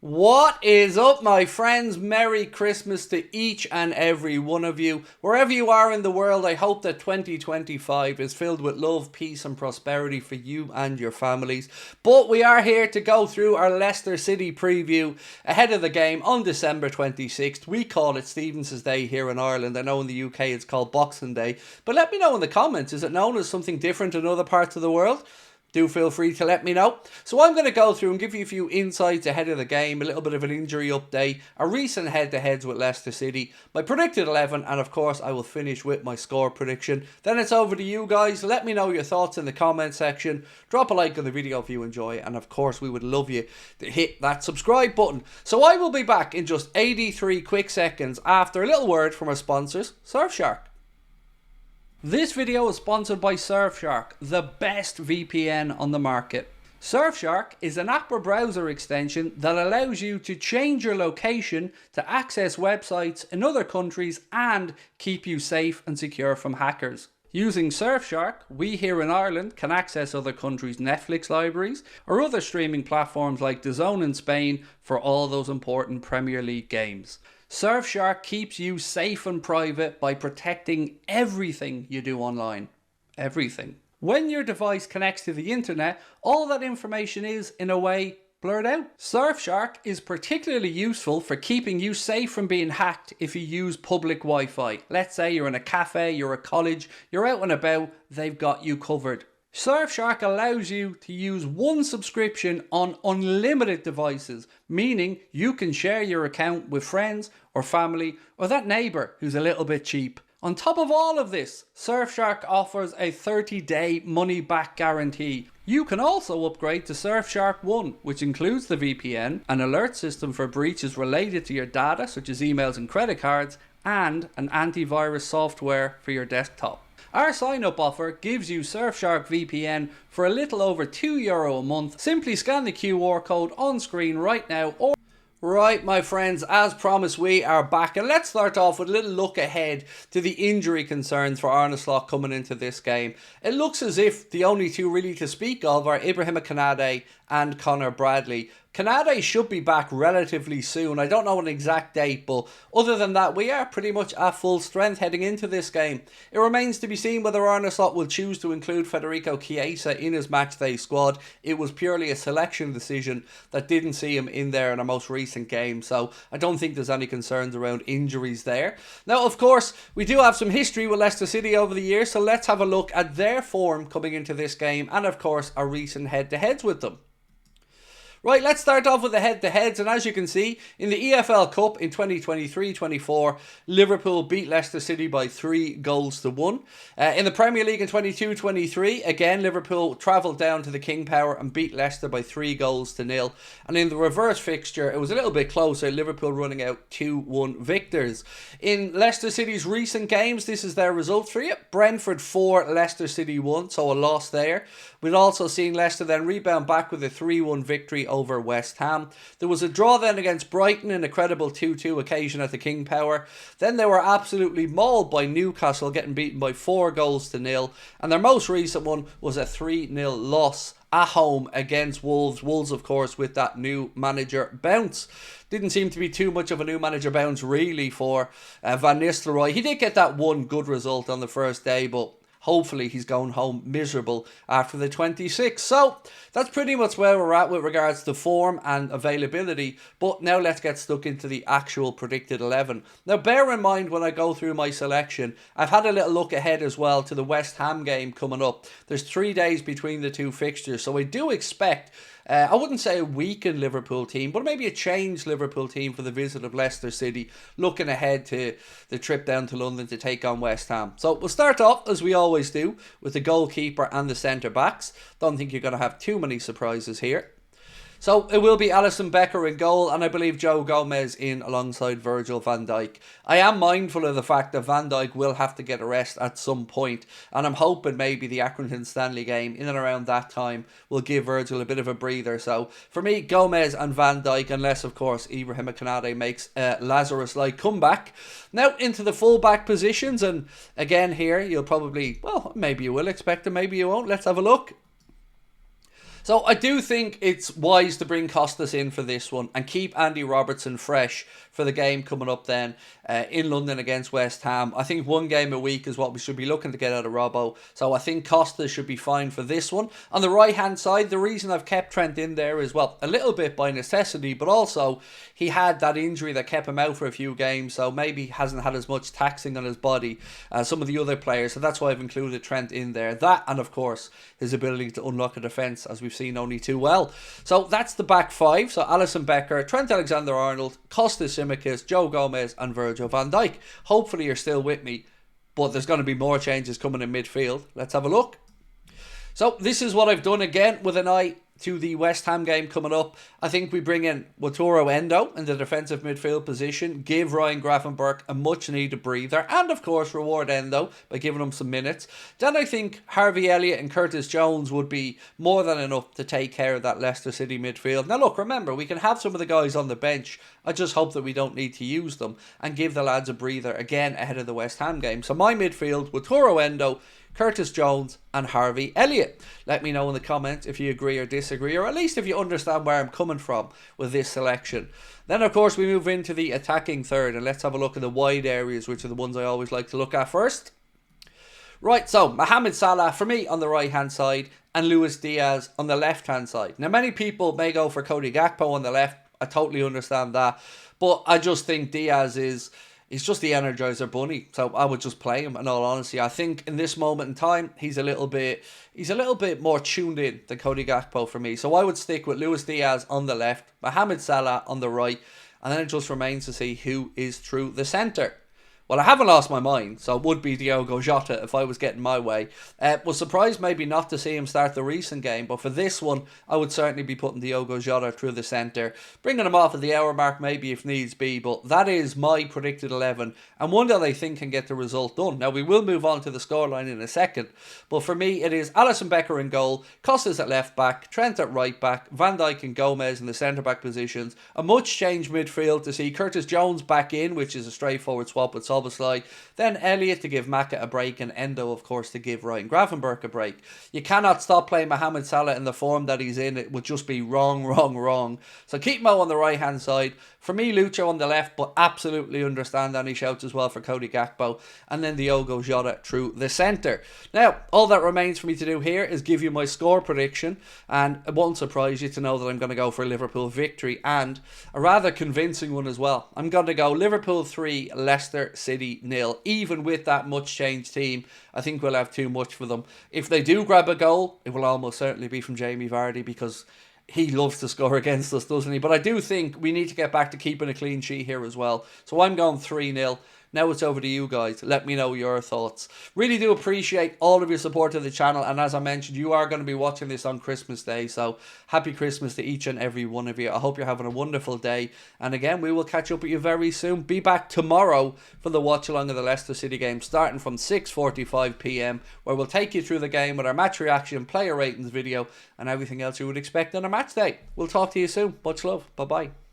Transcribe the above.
What is up, my friends? Merry Christmas to each and every one of you. Wherever you are in the world, I hope that 2025 is filled with love, peace and prosperity for you and your families. But we are here to go through our Leicester City preview ahead of the game on December 26th. We call it Stevens's Day here in Ireland. I know in the UK it's called Boxing Day. But let me know in the comments, is it known as something different in other parts of the world? Do feel free to let me know. So I'm going to go through and give you a few insights ahead of the game, a little bit of an injury update, a recent head-to-heads with Leicester City, my predicted 11, and of course I will finish with my score prediction. Then it's over to you guys. Let me know your thoughts in the comment section. Drop a like on the video if you enjoy, and of course we would love you to hit that subscribe button. So I will be back in just 83 quick seconds after a little word from our sponsors, Surfshark. This video is sponsored by Surfshark, the best VPN on the market. Surfshark is an app or browser extension that allows you to change your location to access websites in other countries and keep you safe and secure from hackers. Using Surfshark, we here in Ireland can access other countries' Netflix libraries or other streaming platforms like DAZN in Spain for all those important Premier League games. Surfshark keeps you safe and private by protecting everything you do online. Everything. When your device connects to the internet, all that information is, in a way, blurred out. Surfshark is particularly useful for keeping you safe from being hacked if you use public Wi-Fi. Let's say you're in a cafe, you're at college, you're out and about, they've got you covered. Surfshark allows you to use one subscription on unlimited devices, meaning you can share your account with friends or family or that neighbour who's a little bit cheap. On top of all of this, Surfshark offers a 30-day money-back guarantee. You can also upgrade to Surfshark One, which includes the VPN, an alert system for breaches related to your data such as emails and credit cards, and an antivirus software for your desktop. Our sign-up offer gives you Surfshark VPN for a little over €2 a month. Simply scan the QR code on screen right now. Right, my friends, as promised, we are back, and let's start off with a little look ahead to the injury concerns for Arne Slot coming into this game. It looks as if the only two really to speak of are Ibrahima Konate and Connor Bradley. Konate should be back relatively soon. I don't know an exact date, but other than that, we are pretty much at full strength heading into this game. It remains to be seen whether Arne Slot will choose to include Federico Chiesa in his matchday squad. It was purely a selection decision that didn't see him in there in our most recent game, so I don't think there's any concerns around injuries there. Now, of course, we do have some history with Leicester City over the years, so let's have a look at their form coming into this game and, of course, our recent head-to-heads with them. Right, let's start off with the head-to-heads, and as you can see, in the EFL Cup in 2023-24, Liverpool beat Leicester City by 3-1. In the Premier League in 22-23, again, Liverpool travelled down to the King Power and beat Leicester by 3-0. And in the reverse fixture, it was a little bit closer, Liverpool running out 2-1 victors. In Leicester City's recent games, this is their results for you. Brentford 4, Leicester City 1, so a loss there. We'd also seen Leicester then rebound back with a 3-1 victory over West Ham. There was a draw then against Brighton in a credible 2-2 occasion at the King Power. Then they were absolutely mauled by Newcastle, getting beaten by 4-0. And their most recent one was a 3-0 loss at home against Wolves. Wolves, of course, with that new manager bounce. Didn't seem to be too much of a new manager bounce really for Van Nistelrooy. He did get that one good result on the first day, but hopefully he's going home miserable after the 26th. So that's pretty much where we're at with regards to form and availability. But now let's get stuck into the actual predicted 11. Now bear in mind when I go through my selection, I've had a little look ahead as well to the West Ham game coming up. There's 3 days between the two fixtures, so I do expect I wouldn't say a weakened Liverpool team, but maybe a changed Liverpool team for the visit of Leicester City, looking ahead to the trip down to London to take on West Ham. So we'll start off, as we always do, with the goalkeeper and the centre-backs. Don't think you're going to have too many surprises here. So it will be Alisson Becker in goal, and I believe Joe Gomez in alongside Virgil van Dijk. I am mindful of the fact that Van Dijk will have to get a rest at some point, and I'm hoping maybe the Accrington Stanley game in and around that time will give Virgil a bit of a breather. So for me, Gomez and Van Dijk, unless of course Ibrahima Konate makes a Lazarus-like comeback. Now into the full-back positions, and again here you'll probably, well, maybe you will expect it, maybe you won't. Let's have a look. So I do think it's wise to bring Costas in for this one and keep Andy Robertson fresh for the game coming up then in London against West Ham. I think one game a week is what we should be looking to get out of Robbo. So I think Costas should be fine for this one. On the right hand side, the reason I've kept Trent in there is, well, a little bit by necessity, but also he had that injury that kept him out for a few games, so maybe he hasn't had as much taxing on his body as some of the other players. So that's why I've included Trent in there. That, and of course his ability to unlock a defence, as we've seen only too well. So that's the back five. So Alisson Becker, Trent Alexander-Arnold, Costas Tsimikas, Joe Gomez and Virgil van Dijk. Hopefully you're still with me, but there's going to be more changes coming in midfield. Let's have a look. So this is what I've done, again with an eye to the West Ham game coming up. I think we bring in Wataru Endo in the defensive midfield position, give Ryan Gravenberch a much needed breather, and of course reward Endo by giving him some minutes. Then I think Harvey Elliott and Curtis Jones would be more than enough to take care of that Leicester City midfield. Now look, remember, we can have some of the guys on the bench. I just hope that we don't need to use them and give the lads a breather again ahead of the West Ham game. So my midfield, Wataru Endo, Curtis Jones and Harvey Elliott. Let me know in the comments if you agree or disagree, or at least if you understand where I'm coming from with this selection. Then of course we move into the attacking third, and let's have a look at the wide areas, which are the ones I always like to look at first. Right, so Mohamed Salah for me on the right hand side and Luis Diaz on the left hand side. Now many people may go for Cody Gakpo on the left. I totally understand that, but I just think Diaz is... he's just the Energizer Bunny, so I would just play him in all honesty. I think in this moment in time, he's a little bit more tuned in than Cody Gakpo for me. So I would stick with Luis Diaz on the left, Mohamed Salah on the right, and then it just remains to see who is through the centre. Well, I haven't lost my mind, so it would be Diogo Jota if I was getting my way. Was surprised maybe not to see him start the recent game, but for this one, I would certainly be putting Diogo Jota through the centre, bringing him off at the hour mark maybe if needs be, but that is my predicted 11, and one that I think can get the result done. Now, we will move on to the scoreline in a second, but for me, it is Alisson Becker in goal, Costas at left back, Trent at right back, Van Dijk and Gomez in the centre back positions, a much changed midfield to see Curtis Jones back in, which is a straightforward swap with Szoboszlai, then Elliott to give Maka a break, and Endo of course to give Ryan Gravenberch a break. You cannot stop playing Mohamed Salah in the form that he's in. It would just be wrong. So keep Mo on the right hand side. For me, Lucho on the left, but absolutely understand any shouts as well for Cody Gakpo, and then Diogo Jota through the centre. Now, all that remains for me to do here is give you my score prediction, and it won't surprise you to know that I'm going to go for a Liverpool victory, and a rather convincing one as well. I'm going to go Liverpool 3, Leicester City 0. Even with that much changed team, I think we'll have too much for them. If they do grab a goal, it will almost certainly be from Jamie Vardy, because he loves to score against us, doesn't he? But I do think we need to get back to keeping a clean sheet here as well. So I'm going 3-0. Now it's over to you guys. Let me know your thoughts. Really do appreciate all of your support to the channel. And as I mentioned, you are going to be watching this on Christmas Day. So happy Christmas to each and every one of you. I hope you're having a wonderful day. And again, we will catch up with you very soon. Be back tomorrow for the watch along of the Leicester City game, starting from 6:45 p.m, where we'll take you through the game with our match reaction, player ratings video, and everything else you would expect on a match day. We'll talk to you soon. Much love. Bye-bye.